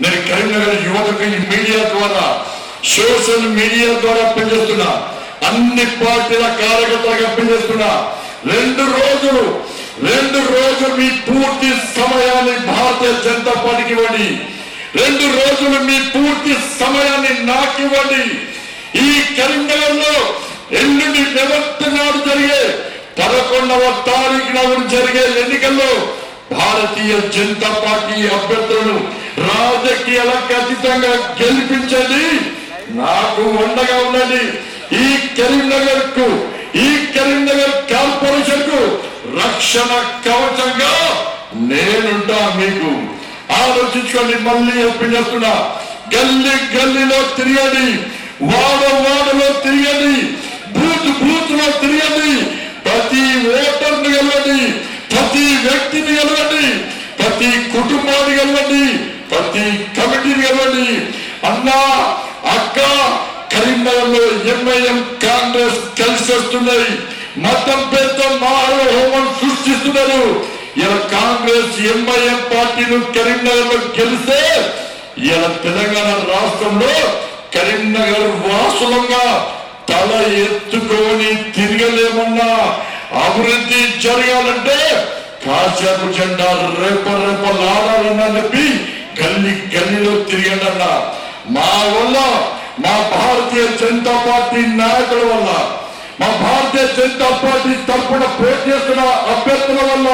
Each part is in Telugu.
నేను కరీంనగర్ యువతకు ఈ మీడియా ద్వారా, సోషల్ మీడియా ద్వారా అప్పీల్ చేస్తున్నా, అన్ని పార్టీల కార్యకర్తలకు అప్పీల్ చేస్తున్నా, 2 రోజులు మీ పూర్తి సమయాన్ని భారతీయ జనతా పార్టీకి ఇవ్వండి. 2 రోజులు మీ పూర్తి సమయాన్ని నాకు ఇవ్వండి. ఈ కరీంనగర్ లో ఎల్లుండి 11వ నాడు జరిగే 11వ తారీఖున జరిగే ఎన్నికల్లో భారతీయ జనతా పార్టీ అభ్యర్థులను రాజకీయాలకు అతీతంగా గెలిపించండి. నాకు అండగా ఉండండి. ఈ కరీంనగర్ కార్పొరేషన్ కు రక్షణ కవచంగా నేనుంటా. మీకు ఆలోచించుకోండి. మళ్ళీ అప్పీల్ చేస్తున్నా, గల్లీలో తిరగండి, వాడలో తిరగండి, బూత్ లో తిరగండి. ప్రతి ఓటర్ని గెలవండి, ప్రతి వ్యక్తిని గెలవండి, ప్రతి కుటుంబాన్ని గెలవండి, ప్రతి కమిటీని గెలవండి. అన్నా అక్క, కరీంనగర్ లో ఎంఐఎం కాంగ్రెస్ కలిసి వస్తున్నాయి. మతం పేరుతో మహాహోమం సృష్టిస్తున్నారు. ఇలా కాంగ్రెస్ ఎంఐఎం పార్టీలు కరీంనగర్ లో గెలిస్తే ఇలా తెలంగాణ రాష్ట్రంలో కరీంనగర్ వాసులంగా తల ఎత్తుకొని తిరగలేమన్నా. అభివృద్ధి జరగాలంటే కాసేపు జెండా రేపలాడాలన్నా చెప్పి గల్లీలో తిరగండి అన్న. మా వల్ల, మా భారతీయ జనతా పార్టీ నాయకుల వల్ల, మా భారతీయ జనతా పార్టీ తరఫున పోటీ చేస్తున్న అభ్యర్థుల వల్ల,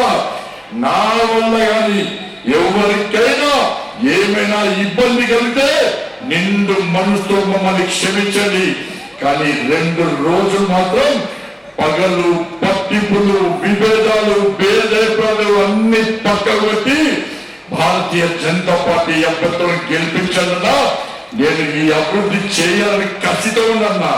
నా వల్ల కానీ ఎవరికైనా ఏమైనా ఇబ్బంది కలిగితే నిండు మనసుతో మమ్మల్ని క్షమించండి. కానీ 2 రోజులు మాత్రం పగలు, పట్టింపులు, విభేదాలు, భేదాభిప్రాయాలు అన్ని పక్కకు పెట్టి భారతీయ జనతా పార్టీ అభ్యర్థులను గెలిపించాలన్నా నేను ఈ అభివృద్ధి చేయాలని కసితో ఉన్నా.